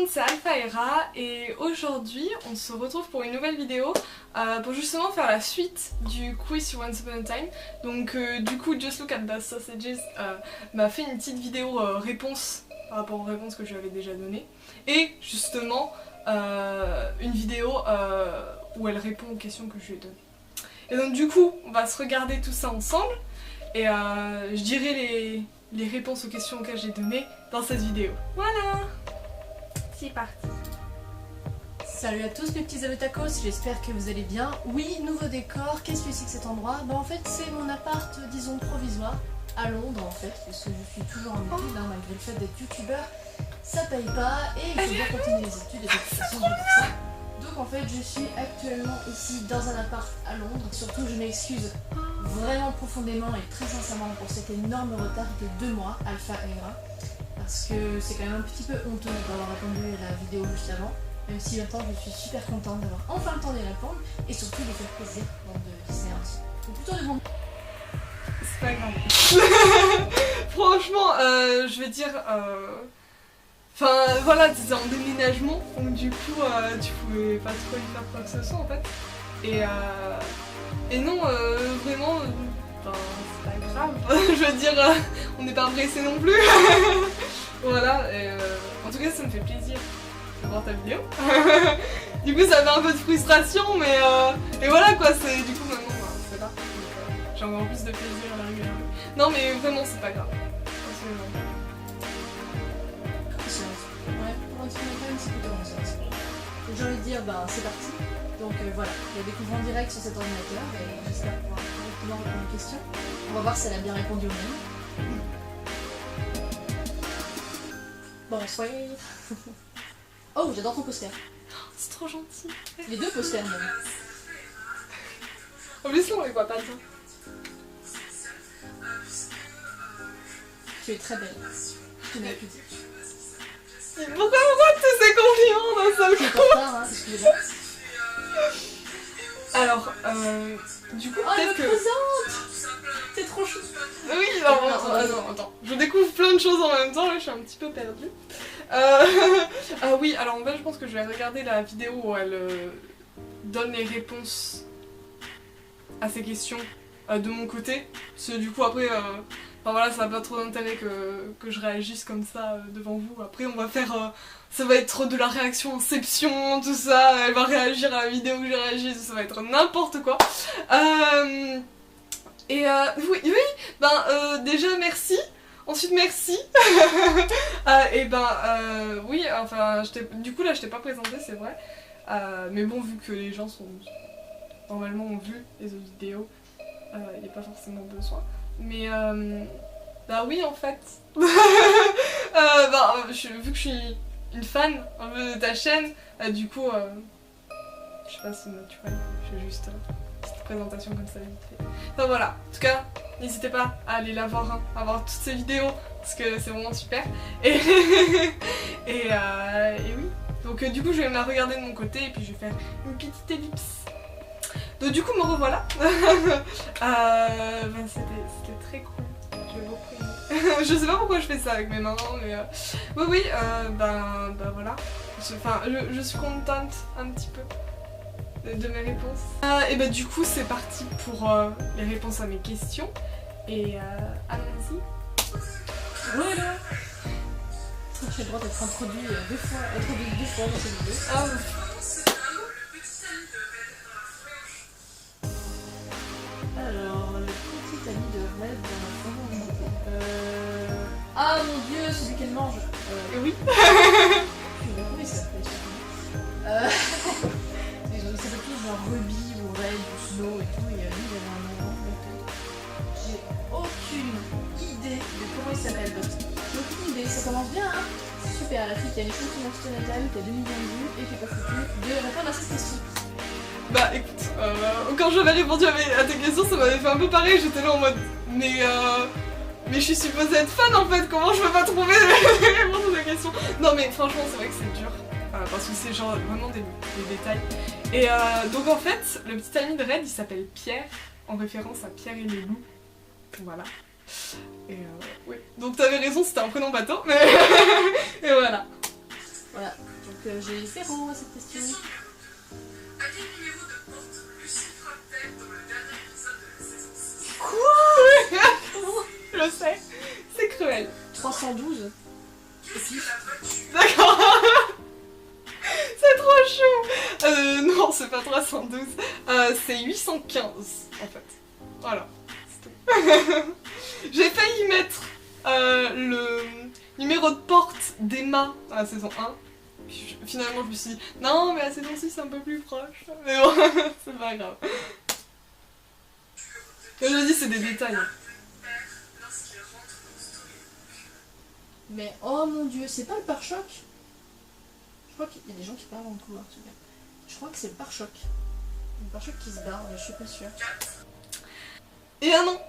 c'est Alphaera et aujourd'hui on se retrouve pour une nouvelle vidéo pour justement faire la suite du quiz sur Once Upon a Time. Donc du coup Just Look at the Sausages m'a fait une petite vidéo réponse par rapport aux réponses que je lui avais déjà données et justement une vidéo où elle répond aux questions que je lui ai données. Et donc du coup on va se regarder tout ça ensemble et je dirai les réponses aux questions auxquelles j'ai données dans cette vidéo. Voilà, c'est parti. Salut à tous mes petits amis tacos, j'espère que vous allez bien. Oui, nouveau décor, qu'est-ce que c'est que cet endroit? Bah en fait c'est mon appart, disons provisoire, à Londres en fait, parce que je suis toujours en études, malgré le fait d'être youtubeur, ça paye pas et il faut bien continuer les études et de toute façon j'ai pour ça. Donc en fait je suis actuellement ici dans un appart à Londres, surtout je m'excuse vraiment profondément et très sincèrement pour cet énorme retard de 2 mois, Alphaera, parce que c'est quand même un petit peu honteux d'avoir répondu à la vidéo juste avant, même si maintenant je suis super contente d'avoir enfin le temps d'y répondre et surtout de faire plaisir de Disney un petit peu. Plutôt de bon. C'est pas grave. Franchement, je vais dire... Enfin voilà, t'étais en déménagement, donc du coup tu pouvais pas trop y faire quoi que ce soit en fait. Et non, vraiment, c'est pas grave. Je veux dire, on n'est pas pressé non plus. Voilà, et en tout cas ça me fait plaisir de voir ta vidéo. Du coup ça fait un peu de frustration, mais et voilà quoi, c'est du coup maintenant c'est là. J'ai encore plus de plaisir à la rigueur. Non mais vraiment c'est pas grave. Ouais, pour un film c'est plutôt bon ça. Donc j'ai envie de dire, bah c'est parti. Donc voilà, je la découvre en direct sur cet ordinateur et j'espère pouvoir directement répondre aux questions. On va voir si elle a bien répondu au même. Bonsoir. Oh, j'adore ton poster. C'est trop gentil. Les deux posters même. En plus là on les voit pas bien. Tu es très belle. Tu n'as plus dit. Pourquoi tous ces compliments d'un seul Je suis coup? en retard, hein, excusez-moi. Alors, du coup, Oh, elle me peut-être que... présente. C'est trop chou. Oui, non, attends. Je découvre plein de choses en même temps, là, je suis un petit peu perdue. Ah oui, alors en fait, je pense que je vais regarder la vidéo où elle donne les réponses à ces questions de mon côté. Parce que du coup, après... Enfin voilà, ça n'a pas trop d'intérêt que je réagisse comme ça devant vous. Après on va faire... ça va être de la réaction inception, tout ça. Elle va réagir à la vidéo où j'ai réagi, ça va être n'importe quoi. Oui, déjà merci. Ensuite merci. Oui, enfin, du coup là je t'ai pas présenté, c'est vrai. Mais bon, vu que les gens normalement ont vu les autres vidéos, il n'y a pas forcément besoin. Mais bah oui en fait. Vu que je suis une fan un peu de ta chaîne, du coup je sais pas si c'est naturel, je fais juste une petite présentation comme ça vite fait. Enfin voilà, en tout cas n'hésitez pas à aller la voir, hein, à voir toutes ces vidéos parce que c'est vraiment super. Et oui, donc du coup je vais me la regarder de mon côté et puis je vais faire une petite ellipse. Donc du coup me revoilà. C'était très cool. J'ai beaucoup aimé. Je sais pas pourquoi je fais ça avec mes mains, mais oui, voilà. Je suis contente un petit peu de mes réponses. Et bah du coup c'est parti pour les réponses à mes questions. Et allons-y. Voilà. Tu as le droit d'être introduit deux fois dans cette vidéo. Ah, Alors, le petit ami de Red dans la formation. Ah mon dieu, celui qu'elle mange. oui. Comment il s'appelle il s'appelle tous genre Ruby ou Red ou Snow et tout, et lui il avait un nom. J'ai aucune idée de comment il s'appelle. J'ai aucune idée, ça commence bien hein. Super, la fille qui a les choses natale, qui a 2 millions de vues et qui est pas foutue de répondre à cette question. Bah écoute, quand j'avais répondu à tes questions, ça m'avait fait un peu pareil, j'étais là en mode mais je suis supposée être fan en fait, comment je peux pas trouver les réponses à tes questions? Non mais franchement c'est vrai que c'est dur, parce que c'est genre vraiment des détails. Et donc en fait, le petit ami de Red il s'appelle Pierre, en référence à Pierre et les loups, voilà. Et oui, donc t'avais raison, c'était un prénom bateau, mais... et voilà. Voilà, j'ai 0 à cette question. À quel numéro de porte Lucie frappe-t-elle dans le dernier épisode de la saison 6? Quoi? Je sais, c'est cruel. 312. Qu'est-ce que la voiture? D'accord. C'est trop chaud. Non, c'est pas 312. C'est 815 en fait. Voilà. C'est tout. J'ai failli mettre le numéro de porte d'Emma à la saison 1. Puis finalement, je me suis dit, non, mais la saison 6 c'est un peu plus proche. Mais bon, c'est pas grave. Comme je dis, c'est des détails. Hein. Lorsqu'il rentre dans Storybook. Mais oh mon dieu, c'est pas le pare-choc? Je crois qu'il y a des gens qui parlent dans le couloir, en tout cas. Je crois que c'est le pare-choc. Le pare-choc qui se barre, mais je suis pas sûre. Et ah non,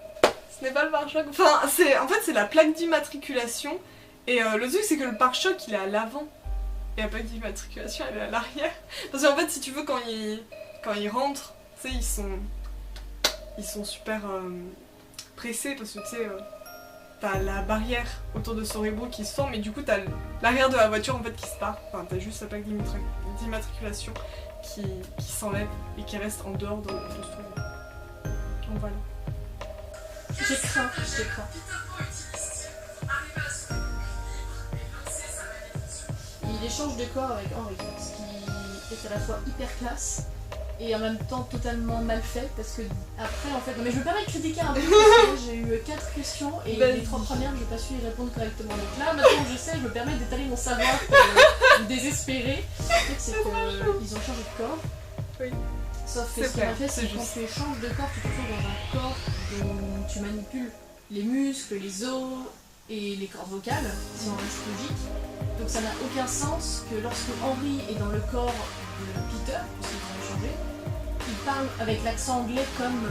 ce n'est pas le pare-choc. Enfin, en fait, c'est la plaque d'immatriculation. Et le truc, c'est que le pare-choc, il est à l'avant. Et la plaque d'immatriculation, elle est à l'arrière. Parce qu'en fait, si tu veux, quand ils rentrent, tu sais, ils sont super pressés parce que tu sais, t'as la barrière autour de Storybook qui se forme et du coup, t'as l'arrière de la voiture en fait qui se part. Enfin, t'as juste la plaque d'immatriculation qui s'enlève et qui reste en dehors de Storybook. Donc voilà. J'ai craint, j'ai craint. Peter Pan utilise-t-il pour arriver à son équilibre et lancer sa malédiction? Il échange de corps avec Henry, ce qui est à la fois hyper classe et en même temps totalement mal fait parce que après en fait... Non, mais je me permets de critiquer un peu parce que j'ai eu 4 questions et les 3 premières j'ai pas su y répondre correctement. Donc là maintenant je sais, je me permets d'étaler mon savoir pour désespérer. En fait c'est qu'ils ont changé de corps. Oui. Sauf que C'est ce qu'on a vrai, fait c'est c'est quand juste. tu échanges de corps, tu te retrouves dans un corps dont tu manipules les muscles, les os et les cordes vocales, si on reste logique. Donc ça n'a aucun sens que lorsque Henry est dans le corps de Peter, parce qu'ils ont changé, il parle avec l'accent anglais comme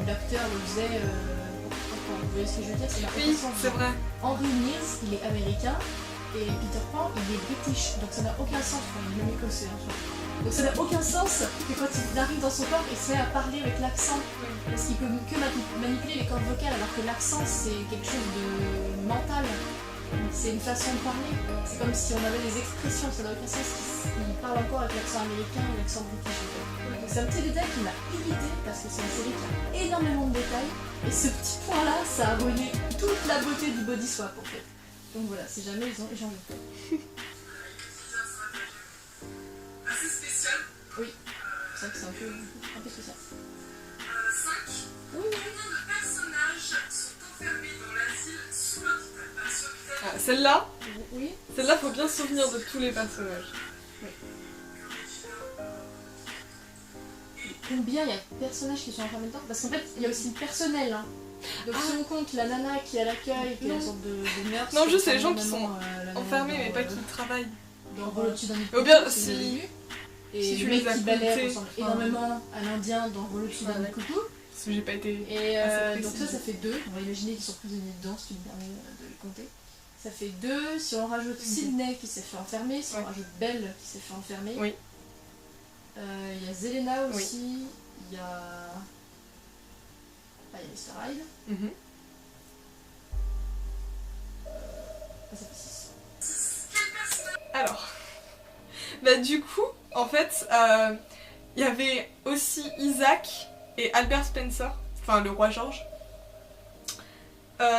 l'acteur le faisait. Vous voyez ce que je veux dire? Ça n'a aucun Oui, sens. c'est vrai. Henry Mills, il est américain et Peter Pan, il est british. Donc ça n'a aucun sens. Enfin, il est même écossais en fait. Donc ça n'a aucun sens que quand il arrive dans son corps, il se met à parler avec l'accent. Parce qu'il peut que manipuler les cordes vocales alors que l'accent c'est quelque chose de mental. C'est une façon de parler. C'est comme si on avait des expressions, ça n'a aucun sens qu'il parle encore avec l'accent américain ou l'accent british en fait. Donc c'est un petit détail qui m'a irrité parce que c'est une série qui a énormément de détails et ce petit point là ça a ruiné toute la beauté du body swap en fait. Donc voilà, si jamais ils ont échangé. Assez spécial. C'est vrai que c'est un peu spécial. 5. Oui. Combien de personnages sont enfermés dans l'asile sous l'hôpital? Ah, celle-là, Oui. faut bien se souvenir de tous les personnages. Combien il y a de personnages qui sont enfermés dedans? Parce qu'en fait, il y a aussi le personnel. Hein. Donc Ah. si on compte la nana qui est à l'accueil, qui est Non. une sorte de nurse... Non, juste c'est les gens qui vraiment, sont la nana enfermés mais dans, pas qui travaillent. Dans Rôle au-dessus d'un Ou bien, coucou, si- vous avez vu. Et si le tu mec les as qui balaie comptés, ressemble enfin, énormément à l'Indien dans Rôle au-dessus d'un Ouais. coucou. Parce que j'ai pas été. Et assez donc précise. ça fait 2. On va imaginer qu'ils sont prisonniers dedans, si tu me permets de les compter. Ça fait 2. Si on rajoute Sydney qui s'est fait enfermer, si on Ouais. rajoute Belle qui s'est fait enfermer. Oui. Il y a Zelena Oui. aussi. Il y a... Ah, il y a Mr. Hyde. Mhm. Ah, ça fait 6. Alors, bah du coup, en fait, il y avait aussi Isaac et Albert Spencer, enfin le roi George.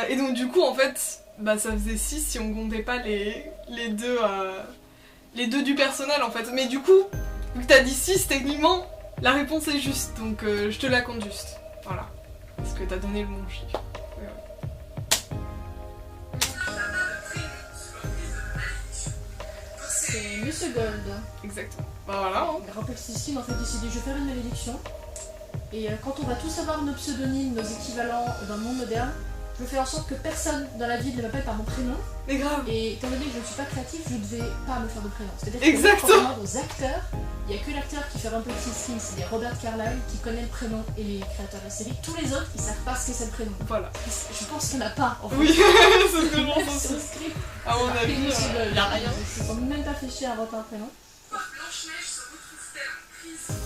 Et donc du coup, en fait, bah ça faisait 6 si on comptait pas les deux du personnel en fait. Mais du coup, vu que t'as dit 6, techniquement, la réponse est juste, donc je te la compte juste. Voilà. Parce que t'as donné le bon chiffre. C'est Monsieur Gold. Exactement. Bah voilà. Hein. Rappel Siskin en fait décidé je vais faire une malédiction. Et quand on va tous avoir nos pseudonymes, nos équivalents dans le monde moderne, je fais en sorte que personne dans la ville ne m'appelle par mon prénom. Mais grave. Et étant donné que je ne suis pas créatif, je ne vais pas me faire de prénom. C'est-à-dire que Exactement. quand on demande aux acteurs, il n'y a que l'acteur qui fait un petit skin, c'est Robert Carlyle qui connaît le prénom et les créateurs de la série. Tous les autres, ils savent pas ce que c'est le prénom. Voilà. Je pense qu'il n'y en a pas en fait. Oui, c'est ce que je Même pense sur le aussi. script, À mon marqué avis, Monsieur Gold. il y a rien. Ils ne sont même pas fait chier à inventer un prénom. Pourquoi Blanche-Neige se retrouve-t-elle en prison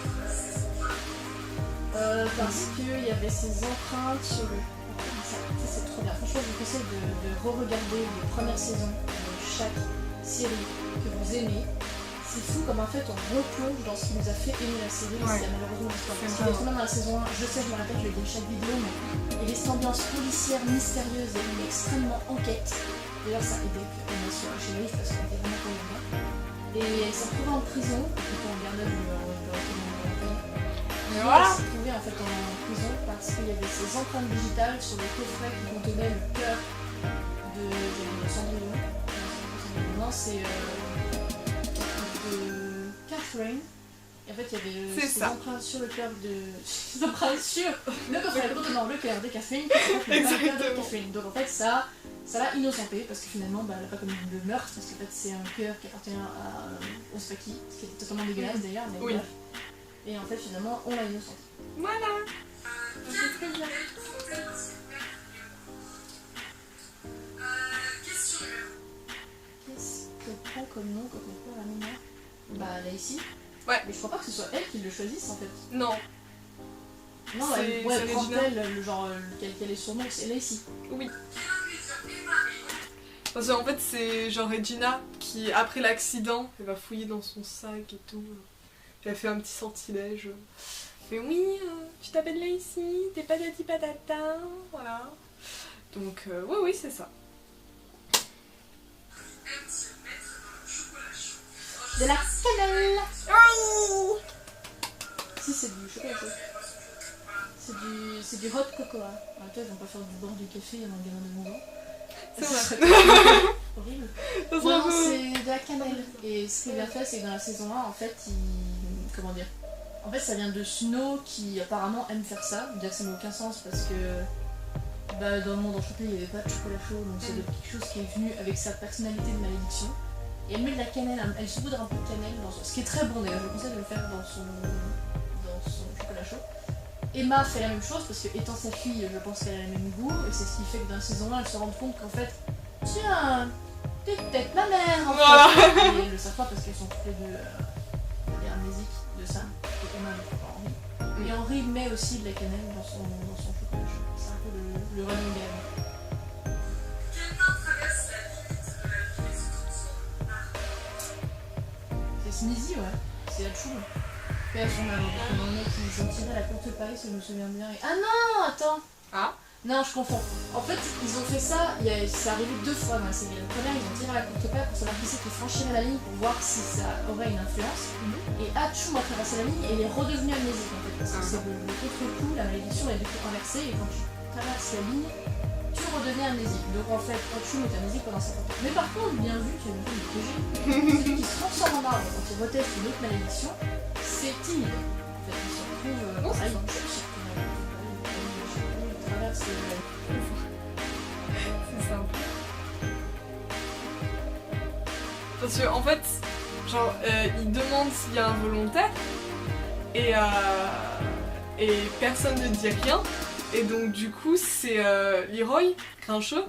dans la saison 1? Parce qu'il y avait ces empreintes sur le... Ça c'est trop bien. Franchement, je vous conseille de re-regarder les premières saisons de chaque série que vous aimez, c'est fou comme en fait on replonge dans ce qui nous a fait aimer la série, Ouais. c'est malheureusement l'histoire. C'est Parce vrai. qu'il est trop bien dans la saison 1, je sais, je me répète, je le dis à chaque vidéo, mais il y a cette ambiance policière, mystérieuse et extrêmement enquête. D'ailleurs ça a aidé que Emma soit chez Leif parce qu'elle était vraiment pas bien. Et elle s'est retrouvée en prison, donc on regarde Mais voilà. elle s'est trouvée en fait en prison parce qu'il y avait ces empreintes digitales sur le coffret qui contenait le cœur de Cendrillon. Non, c'est de Catherine. Et en fait, il y avait C'est ces ça. empreintes sur le cœur de. Ces empreintes sur le coffret contenant le cœur de Catherine. Le cœur de Exactement. Catherine. Donc en fait, ça l'a innocenté parce que finalement, bah, elle n'a pas commis de meurtre parce qu'en fait, c'est un cœur qui appartient au Spaki, ce qui est totalement dégueulasse d'ailleurs. Mais Oui. bref. Et en fait, finalement, on l'a innocenté. Voilà. C'est très bien. Question numéro Qu'est-ce qu'elle prend comme nom quand elle perd la mémoire? Bah, là ici. Ouais. Mais je crois pas que ce soit elle qui le choisisse en fait. Non. Non, C'est- elle, c'est elle prend Regina. elle, le genre, quel est son nom, c'est là ici. Oui. Quel ingrédient Emma et Parce qu'en fait, c'est genre Regina qui, après l'accident, elle va fouiller dans son sac et tout. Elle fait un petit sortilège. Mais oui, tu t'appelles Lacey, t'es patati patata, voilà. Donc, oui, c'est ça. aime-t-il mettre dans le chocolat chaud? De la cannelle. Si, c'est du chocolat chaud. C'est du hot cocoa. En toi, ils vont pas faire du bord du café, il y en a un gamin de 11 ans. C'est Ça vrai. serait horrible. Ça serait un Non, peu- c'est de la cannelle. Et ce qui est bien fait, c'est que dans la saison 1, en fait, comment dire? En fait, ça vient de Snow qui apparemment aime faire ça. Dire que ça n'a aucun sens parce que bah, dans le monde enchanté, il n'y avait pas de chocolat chaud, donc c'est quelque chose qui est venu avec sa personnalité de malédiction. Et elle met de la cannelle, elle saupoudre un peu de cannelle, ce qui est très bon d'ailleurs, je vous conseille de le faire dans son chocolat chaud. Emma fait la même chose parce que étant sa fille, je pense qu'elle a le même goût, et c'est ce qui fait que dans la saison 1, elle se rend compte qu'en fait, tiens, t'es peut-être ma mère en Voilà. fait. Et elles le savent pas parce qu'elles sont toutes les deux amnésiques de ça, et Emma ne croit pas Henri. Et Henri met aussi de la cannelle dans son chocolat chaud. C'est un peu le running game. Quelle main traverse la limite de la vie et se transforme en arbre? C'est Sneezy, ouais. C'est Hatchoum. Paix à son âme. Au moment qu'ils ont tiré la courte paille, si je me souviens bien. Et... Ah non, attends. Ah. Non, je confonds. En fait, ils ont fait ça, c'est arrivé 2 fois dans la série. La première, ils ont tiré la courte paille pour savoir qui c'est qui franchirait la ligne pour voir si ça aurait une influence. Et Hatchoum a traversé la ligne et il est redevenu amnésique en fait. Parce que c'est le contre-coup, la malédiction est du coup inversée et quand tu traverses la ligne, tu redeviens amnésique. Donc en fait, Hatchoum est amnésique pendant 50 ans. Mais par contre, bien vu qu'il y a une chose de TG, celui qui se transforme en arbre quand il reteste une autre malédiction, c'est timide. En fait, il se retrouve Non, c'est pareil, ça. il traverse C'est simple. Parce que en fait, genre, il demande s'il y a un volontaire et personne ne dit rien. Et donc du coup, c'est Leroy Grincheux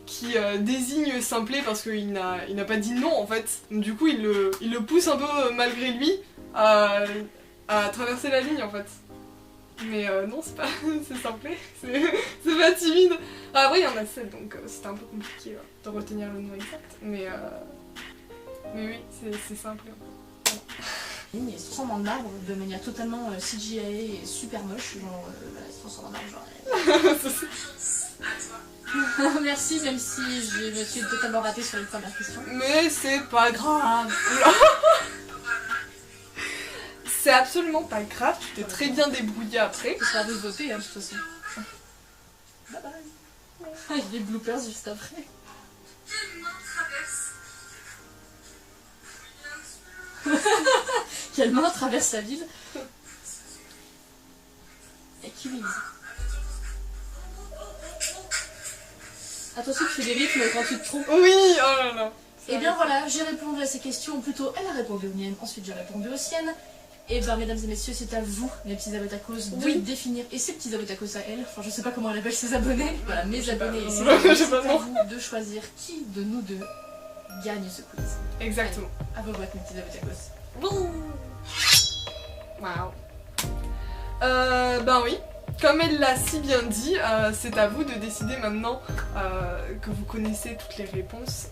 qui désigne Simplet parce qu'il n'a pas dit non en fait. Du coup, il le pousse un peu malgré lui à traverser la ligne en fait. Mais non, c'est pas. C'est Simplet, c'est pas timide. Ah oui, il y en a 7 donc c'était un peu compliqué de retenir le nom exact. Mais oui, c'est Simplet. Il se transforme en arbre de manière totalement CGI et super moche, genre voilà, il se transforme en arbre genre. À toi. Merci, même si je me suis totalement ratée sur les premières questions. Mais c'est pas grave. C'est absolument pas grave, tu t'es très bien débrouillé après. Ce sera à vous de voter, hein, de toute façon. Bye bye. Ah, il y a des bloopers juste après. Quelle main traverse? Quelle main traverse la ville? Et qui vise. Attention, tu fais des rythmes quand tu te trompes. Oui, oh là là. Et bien voilà, j'ai répondu à ces questions, ou plutôt elle a répondu aux miennes, ensuite j'ai répondu aux siennes. Et ben mesdames et messieurs, c'est à vous, mes petits abotacos, de Oui. définir, et ces petits abotacos à elle, enfin je sais pas comment elle appelle ses abonnés, voilà, mes Je sais pas. abonnés, et ses Je abonnés, sais c'est pas, à non. vous de choisir qui de nous deux gagne ce quiz. Exactement. À vos boîtes, mes petits abotacos. Waouh. Ben oui, comme elle l'a si bien dit, c'est à vous de décider maintenant que vous connaissez toutes les réponses,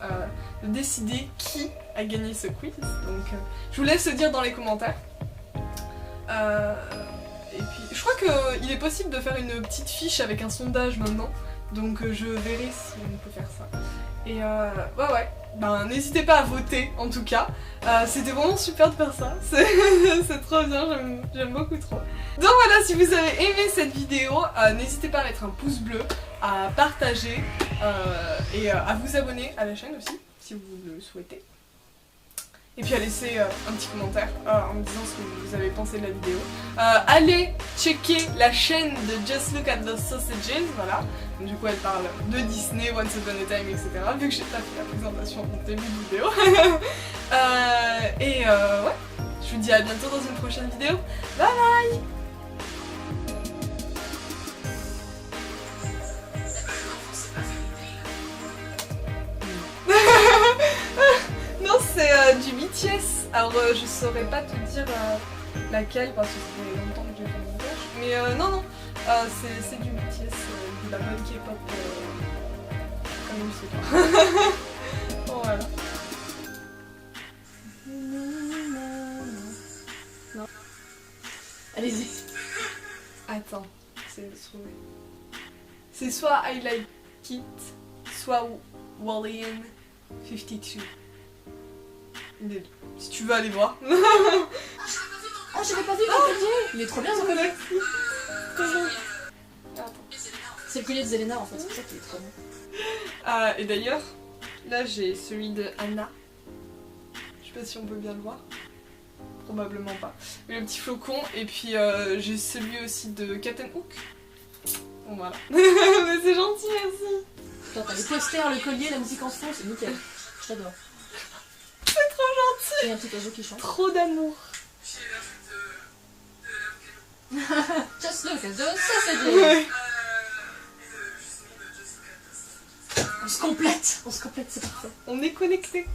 de décider qui a gagné ce quiz. Donc je vous laisse le dire dans les commentaires. Et puis je crois qu'il est possible de faire une petite fiche avec un sondage maintenant. Donc je verrai si on peut faire ça. Et ouais, ben n'hésitez pas à voter en tout cas. C'était vraiment super de faire ça. C'est trop bien, j'aime beaucoup trop. Donc voilà, si vous avez aimé cette vidéo, n'hésitez pas à mettre un pouce bleu, à partager et à vous abonner à la chaîne aussi, si vous le souhaitez. Et puis à laisser un petit commentaire en me disant ce que vous avez pensé de la vidéo. Allez checker la chaîne de Just Look at the Sausages, voilà. Donc, du coup elle parle de Disney, Once Upon a Time, etc. Vu que j'ai pas fait la présentation au début de vidéo. Ouais, je vous dis à bientôt dans une prochaine vidéo. Bye bye. Non, c'est du BTS. Alors je saurais pas te dire laquelle parce que ça fait longtemps que j'ai fait mon montage. Mais non, c'est du BTS, de la bonne K-pop comme c'est toi. Bon, voilà. Non. Allez-y. Attends, c'est soit I Like It, soit Wallian 52. Si tu veux aller voir. Oh, j'avais pas vu le collier. Il est trop bien ce collier. C'est le collier de Zelena en fait, c'est pour ça qu'il est trop bien. Et d'ailleurs, là j'ai celui de Anna. Je sais pas si on peut bien le voir. Probablement pas. Mais le petit flocon, et puis j'ai celui aussi de Captain Hook. Bon voilà. Mais c'est gentil, merci. Attends, t'as les posters, le collier, la musique en fond, c'est nickel. J'adore. C'est trop gentil. Et un petit oiseau qui chante. Trop d'amour. Just look at those sausages. Ouais. On se complète, c'est parfait. On est connectés.